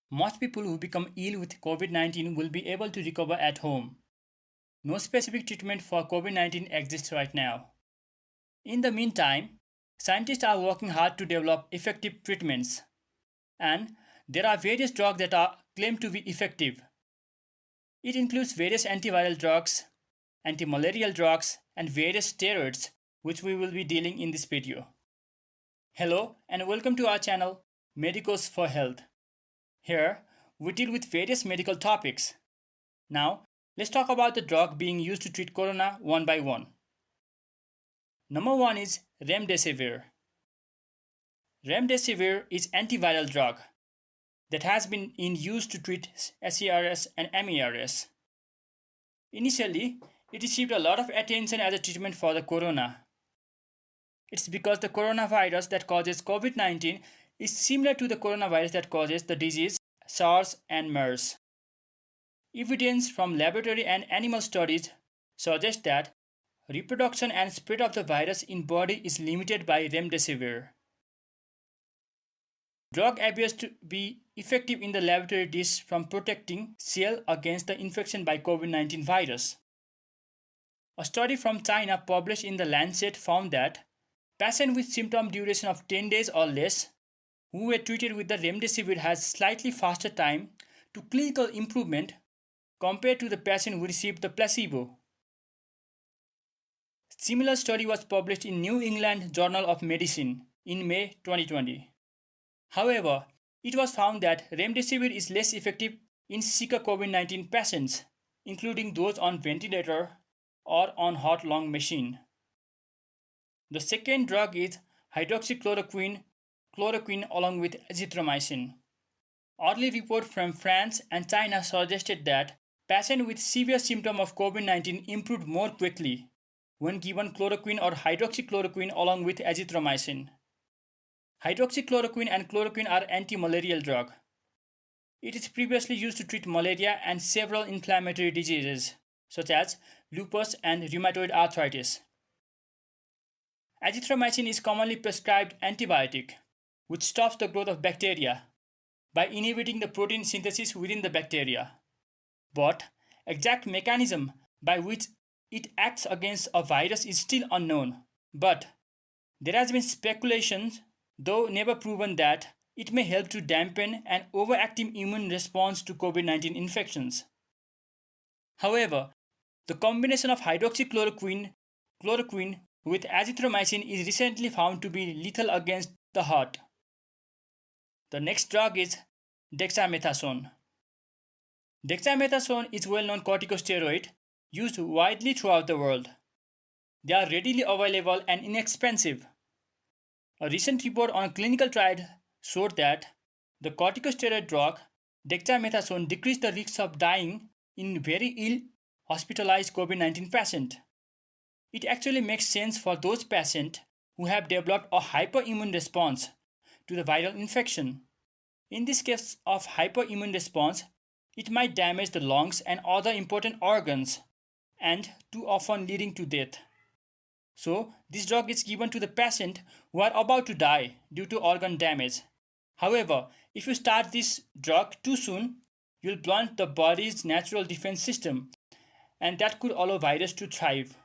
Most people who become ill with COVID 19 will be able to recover at home. No specific treatment for COVID 19 exists right now. In the meantime, scientists are working hard to develop effective treatments, and there are various drugs that are claimed to be effective. It includes various antiviral drugs, anti-malarial drugs, and various steroids, which we will be dealing in this video. Hello and welcome to our channel, Medicos for Health. Here, we deal with various medical topics. Now, let's talk about the drug being used to treat corona one by one. Number one is remdesivir. Remdesivir is antiviral drug that has been in use to treat SARS and MERS. Initially, it received a lot of attention as a treatment for the corona. It's because the coronavirus that causes COVID-19 is similar to the coronavirus that causes the disease SARS and MERS. Evidence from laboratory and animal studies suggests that reproduction and spread of the virus in body is limited by remdesivir. Drug appears to be effective in the laboratory dish from protecting cell against the infection by COVID-19 virus. A study from China published in the Lancet found that patients with symptom duration of 10 days or less who were treated with the remdesivir had slightly faster time to clinical improvement compared to the patient who received the placebo. Similar study was published in New England Journal of Medicine in May 2020. However, it was found that remdesivir is less effective in sicker COVID-19 patients, including those on ventilator or on heart lung machine. The second drug is hydroxychloroquine along with azithromycin. Early reports from France and China suggested that patients with severe symptoms of COVID-19 improved more quickly when given chloroquine or hydroxychloroquine along with azithromycin. Hydroxychloroquine and chloroquine are anti-malarial drug. It is previously used to treat malaria and several inflammatory diseases such as lupus and rheumatoid arthritis. Azithromycin is commonly prescribed antibiotic, which stops the growth of bacteria by inhibiting the protein synthesis within the bacteria. But exact mechanism by which it acts against a virus is still unknown. But there has been speculation, though never proven, that it may help to dampen an overactive immune response to COVID-19 infections. However, the combination of hydroxychloroquine with azithromycin is recently found to be lethal against the heart. The next drug is dexamethasone. Dexamethasone is a well-known corticosteroid used widely throughout the world. They are readily available and inexpensive. A recent report on a clinical trial showed that the corticosteroid drug dexamethasone decreased the risk of dying in very ill hospitalized COVID-19 patients. It actually makes sense for those patients who have developed a hyperimmune response to the viral infection. In this case of hyperimmune response, it might damage the lungs and other important organs, and too often leading to death. So, this drug is given to the patient who are about to die due to organ damage. However, if you start this drug too soon, you'll blunt the body's natural defense system, and that could allow virus to thrive.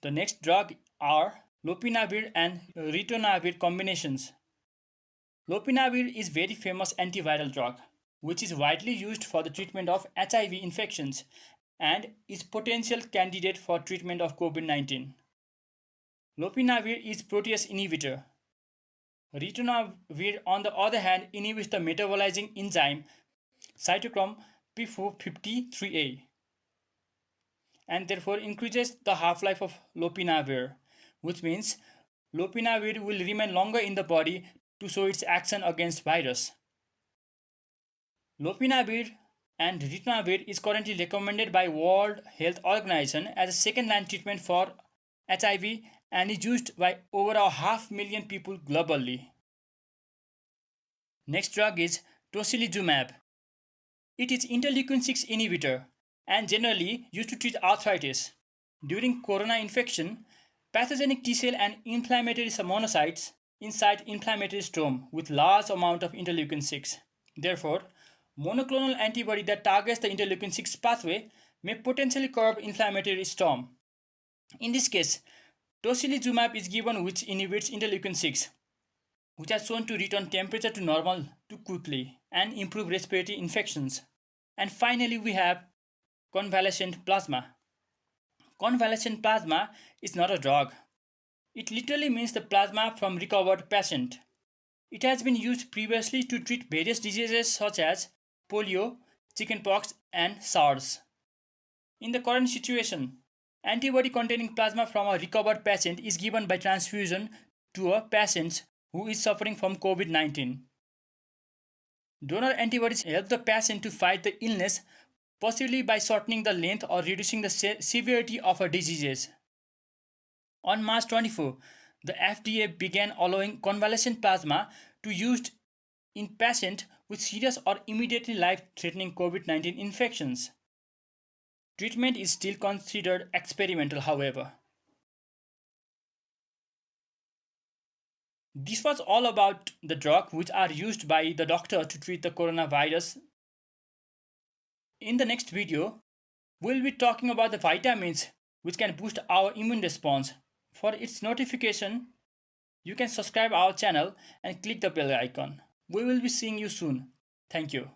The next drug are lopinavir and ritonavir combinations. Lopinavir is a very famous antiviral drug, which is widely used for the treatment of HIV infections and is potential candidate for treatment of COVID-19. Lopinavir is protease inhibitor. Ritonavir, on the other hand, inhibits the metabolizing enzyme cytochrome P450-3A and therefore increases the half-life of lopinavir, which means lopinavir will remain longer in the body to show its action against virus. Lopinavir and ritonavir is currently recommended by World Health Organization as a second-line treatment for HIV and is used by over 500,000 people globally. Next drug is tocilizumab. It is interleukin-6 inhibitor and generally used to treat arthritis. During corona infection, pathogenic T cell and inflammatory monocytes inside inflammatory storm with large amount of interleukin-6. Therefore, monoclonal antibody that targets the interleukin 6 pathway may potentially curb inflammatory storm. In this case, tocilizumab is given, which inhibits interleukin 6, which has shown to return temperature to normal too quickly and improve respiratory infections. And finally, we have convalescent plasma. Convalescent plasma is not a drug. It literally means the plasma from recovered patient. It has been used previously to treat various diseases such as polio, chickenpox, and SARS. In the current situation, antibody containing plasma from a recovered patient is given by transfusion to a patient who is suffering from COVID-19. Donor antibodies help the patient to fight the illness, possibly by shortening the length or reducing the severity of a disease. On March 24, the FDA began allowing convalescent plasma to used in patients with serious or immediately life-threatening COVID-19 infections. Treatment is still considered experimental, however. This was all about the drugs which are used by the doctor to treat the coronavirus. In the next video, we'll be talking about the vitamins which can boost our immune response. For its notification, you can subscribe our channel and click the bell icon. We will be seeing you soon. Thank you.